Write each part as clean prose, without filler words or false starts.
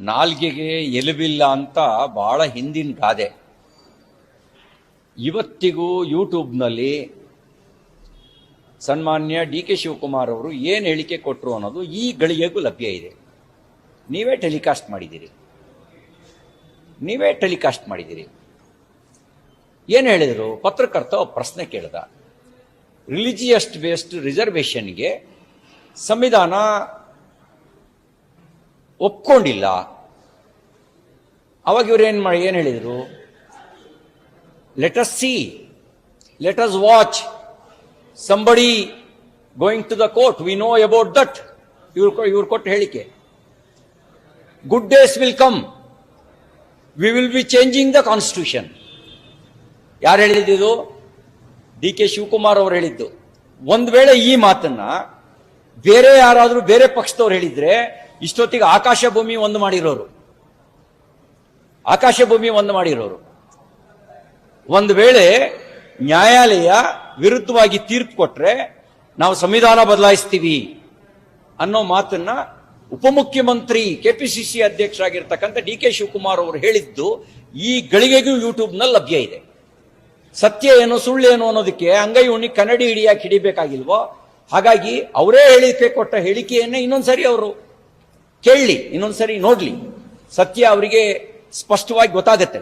ನಾಲ್ಗೆಗೆ ಎಲುಬಿಲ್ಲ ಅಂತ ಬಹಳ ಹಿಂದಿನ ಗಾದೆ. ಇವತ್ತಿಗೂ ಯೂಟ್ಯೂಬ್ನಲ್ಲಿ ಸನ್ಮಾನ್ಯ ಡಿ ಕೆ ಶಿವಕುಮಾರ್ ಅವರು ಏನು ಹೇಳಿಕೆ ಕೊಟ್ಟರು ಅನ್ನೋದು ಈ ಗಳಿಗೆಗೂ ಲಭ್ಯ ಇದೆ. ನೀವೇ ಟೆಲಿಕಾಸ್ಟ್ ಮಾಡಿದ್ದೀರಿ. ಏನು ಹೇಳಿದರು? ಪತ್ರಕರ್ತ ಪ್ರಶ್ನೆ ಕೇಳಿದ, ರಿಲಿಜಿಯಸ್ ಬೇಸ್ಡ್ ರಿಸರ್ವೇಷನ್ಗೆ ಸಂವಿಧಾನ ಒಪ್ಕೊಂಡಿಲ್ಲ. ಅವಾಗ ಇವರು ಏನು ಹೇಳಿದರು? Let us see, let us watch, somebody going to the court, we know about that. ಇವ್ರು ಕೊಟ್ಟ ಹೇಳಿಕೆ. Good days will come, we will be changing the constitution. ಯಾರು ಹೇಳಿದ್ದು? ಡಿ ಕೆ ಶಿವಕುಮಾರ್ ಅವರು ಹೇಳಿದ್ದು. ಒಂದ್ ವೇಳೆ ಈ ಮಾತನ್ನ ಬೇರೆ ಯಾರಾದ್ರೂ ಬೇರೆ ಪಕ್ಷದವ್ರು ಹೇಳಿದ್ರೆ ಇಷ್ಟೊತ್ತಿಗೆ ಆಕಾಶ ಭೂಮಿ ಒಂದು ಮಾಡಿರೋರು. ಒಂದು ವೇಳೆ ನ್ಯಾಯಾಲಯ ವಿರುದ್ಧವಾಗಿ ತೀರ್ಪು ಕೊಟ್ರೆ ನಾವು ಸಂವಿಧಾನ ಬದಲಾಯಿಸ್ತೀವಿ ಅನ್ನೋ ಮಾತನ್ನ ಉಪಮುಖ್ಯಮಂತ್ರಿ ಕೆಪಿಸಿಸಿ ಅಧ್ಯಕ್ಷರಾಗಿರ್ತಕ್ಕಂಥ ಡಿ ಕೆ ಶಿವಕುಮಾರ್ ಅವರು ಹೇಳಿದ್ದು ಈ ಗಳಿಗೆಗೂ ಯೂಟ್ಯೂಬ್ ನಲ್ಲಿ ಲಭ್ಯ ಇದೆ. ಸತ್ಯ ಏನು ಸುಳ್ಳು ಏನು ಅನ್ನೋದಕ್ಕೆ ಅಂಗೈ ಉಣ್ಣಿ ಕನ್ನಡಿ ಹಿಡಿಯಾಗಿ ಹಿಡಿಬೇಕಾಗಿಲ್ವೋ? ಹಾಗಾಗಿ ಅವರೇ ಹೇಳಿಕೆ ಕೊಟ್ಟ ಹೇಳಿಕೆಯನ್ನೇ ಇನ್ನೊಂದ್ಸರಿ ಅವರು ಕೇಳಲಿ, ಇನ್ನೊಂದ್ಸರಿ ನೋಡ್ಲಿ. ಸತ್ಯ ಅವರಿಗೆ ಸ್ಪಷ್ಟವಾಗಿ ಗೊತ್ತಾಗತ್ತೆ.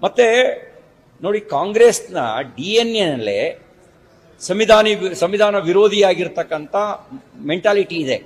ಮತ್ತೆ ನೋಡಿ, ಕಾಂಗ್ರೆಸ್ನ DNA ನಲ್ಲೇ ಸಂವಿಧಾನ ವಿರೋಧಿಯಾಗಿರ್ತಕ್ಕಂಥ ಮೆಂಟಾಲಿಟಿ ಇದೆ.